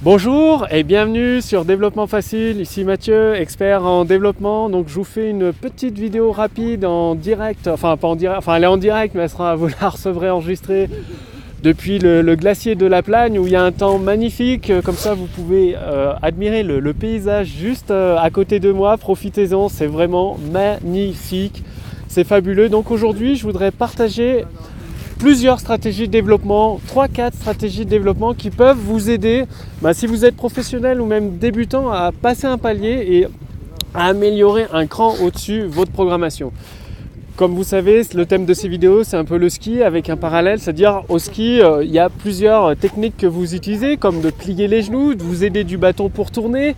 Bonjour et bienvenue sur Développement Facile, ici Mathieu, expert en développement. Donc je vous fais une petite vidéo rapide en direct, enfin pas en direct, enfin elle est en direct mais vous la recevrez enregistrée depuis le glacier de la Plagne où il y a un temps magnifique. Comme ça vous pouvez admirer le paysage juste à côté de moi, profitez-en, c'est vraiment magnifique, c'est fabuleux. Donc aujourd'hui je voudrais partager plusieurs stratégies de développement, 3-4 stratégies de développement qui peuvent vous aider, si vous êtes professionnel ou même débutant, à passer un palier et à améliorer un cran au-dessus votre programmation. Comme vous savez, le thème de ces vidéos, c'est un peu le ski avec un parallèle, c'est-à-dire au ski, il y a plusieurs techniques que vous utilisez, comme de plier les genoux, de vous aider du bâton pour tourner,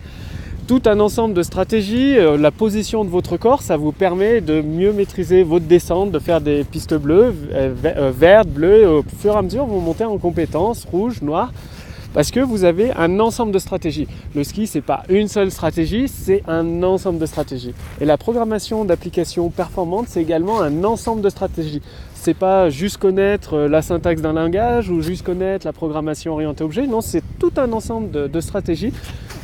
tout un ensemble de stratégies. La position de votre corps, ça vous permet de mieux maîtriser votre descente, de faire des pistes bleues, vertes, bleues, au fur et à mesure vous montez en compétences, rouge, noir, parce que vous avez un ensemble de stratégies. Le ski, c'est pas une seule stratégie, c'est un ensemble de stratégies. Et la programmation d'applications performantes, c'est également un ensemble de stratégies. C'est pas juste connaître la syntaxe d'un langage ou juste connaître la programmation orientée objet, non, c'est tout un ensemble de stratégies.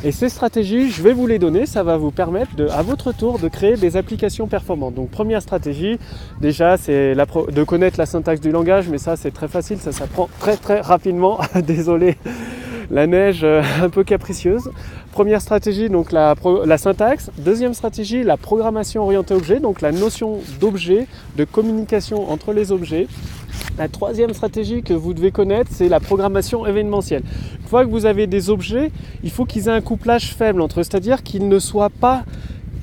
Et ces stratégies, je vais vous les donner, ça va vous permettre à votre tour de créer des applications performantes. Donc première stratégie, déjà c'est de connaître la syntaxe du langage, mais ça c'est très facile, ça s'apprend très rapidement, désolé, la neige un peu capricieuse. Première stratégie, donc la syntaxe. Deuxième stratégie, la programmation orientée objet, donc la notion d'objet, de communication entre les objets. La troisième stratégie que vous devez connaître, c'est la programmation événementielle. Une fois que vous avez des objets, il faut qu'ils aient un couplage faible entre eux, c'est-à-dire qu'ils ne soient pas,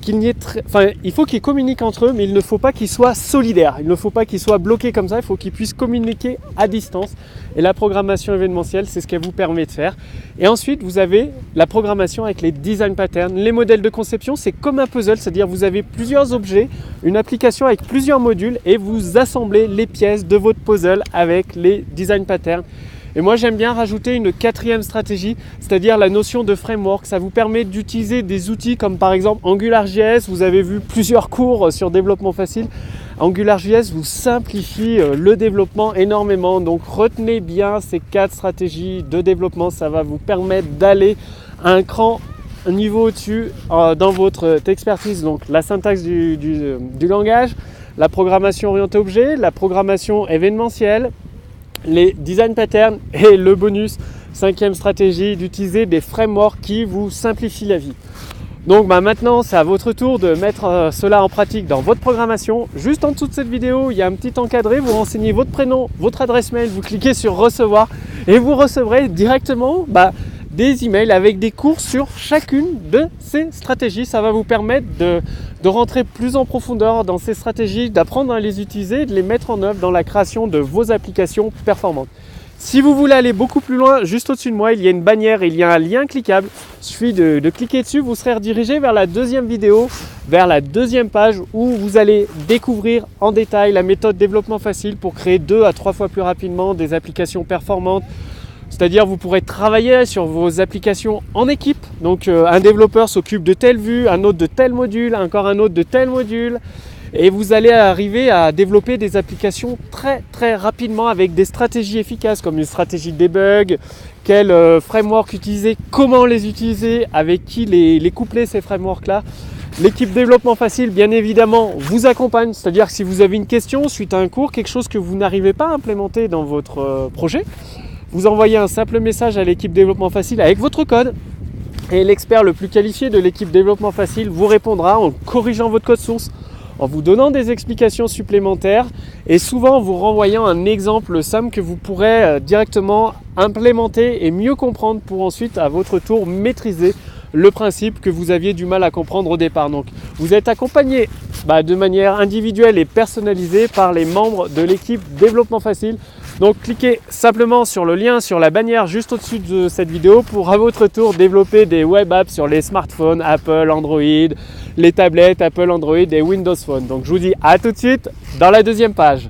il faut qu'ils communiquent entre eux, mais il ne faut pas qu'ils soient solidaires. Il ne faut pas qu'ils soient bloqués comme ça, il faut qu'ils puissent communiquer à distance. Et la programmation événementielle, c'est ce qu'elle vous permet de faire. Et ensuite, vous avez la programmation avec les design patterns. Les modèles de conception, c'est comme un puzzle, c'est-à-dire vous avez plusieurs objets, une application avec plusieurs modules et vous assemblez les pièces de votre puzzle avec les design patterns. Et moi j'aime bien rajouter une quatrième stratégie, c'est-à-dire la notion de framework. Ça vous permet d'utiliser des outils comme par exemple AngularJS. Vous avez vu plusieurs cours sur développement facile. AngularJS vous simplifie le développement énormément. Donc retenez bien ces 4 stratégies de développement. Ça va vous permettre d'aller un niveau au-dessus dans votre expertise. Donc la syntaxe du langage, la programmation orientée objet, la programmation événementielle, les design patterns et le bonus, 5e stratégie, d'utiliser des frameworks qui vous simplifient la vie. Donc maintenant, c'est à votre tour de mettre cela en pratique dans votre programmation. Juste en dessous de cette vidéo, il y a un petit encadré, vous renseignez votre prénom, votre adresse mail, vous cliquez sur recevoir et vous recevrez directement des emails avec des cours sur chacune de ces stratégies. Ça va vous permettre de rentrer plus en profondeur dans ces stratégies, d'apprendre à les utiliser, de les mettre en œuvre dans la création de vos applications performantes. Si vous voulez aller beaucoup plus loin, juste au-dessus de moi, il y a une bannière, il y a un lien cliquable. Il suffit de cliquer dessus, vous serez redirigé vers la deuxième vidéo, vers la deuxième page où vous allez découvrir en détail la méthode développement facile pour créer 2 à 3 fois plus rapidement des applications performantes. C'est-à-dire vous pourrez travailler sur vos applications en équipe. Donc un développeur s'occupe de telle vue, un autre de tel module, encore un autre de tel module. Et vous allez arriver à développer des applications très rapidement avec des stratégies efficaces comme une stratégie de debug, quel framework utiliser, comment les utiliser, avec qui les coupler ces frameworks-là. L'équipe développement facile, bien évidemment, vous accompagne. C'est-à-dire que si vous avez une question suite à un cours, quelque chose que vous n'arrivez pas à implémenter dans votre projet, vous envoyez un simple message à l'équipe développement facile avec votre code et l'expert le plus qualifié de l'équipe développement facile vous répondra en corrigeant votre code source, en vous donnant des explications supplémentaires et souvent en vous renvoyant un exemple simple que vous pourrez directement implémenter et mieux comprendre pour ensuite à votre tour maîtriser le principe que vous aviez du mal à comprendre au départ. Donc vous êtes accompagné de manière individuelle et personnalisée par les membres de l'équipe développement facile. Donc cliquez simplement sur le lien, sur la bannière juste au-dessus de cette vidéo pour à votre tour développer des web apps sur les smartphones Apple, Android, les tablettes Apple, Android et Windows Phone. Donc je vous dis à tout de suite dans la deuxième page.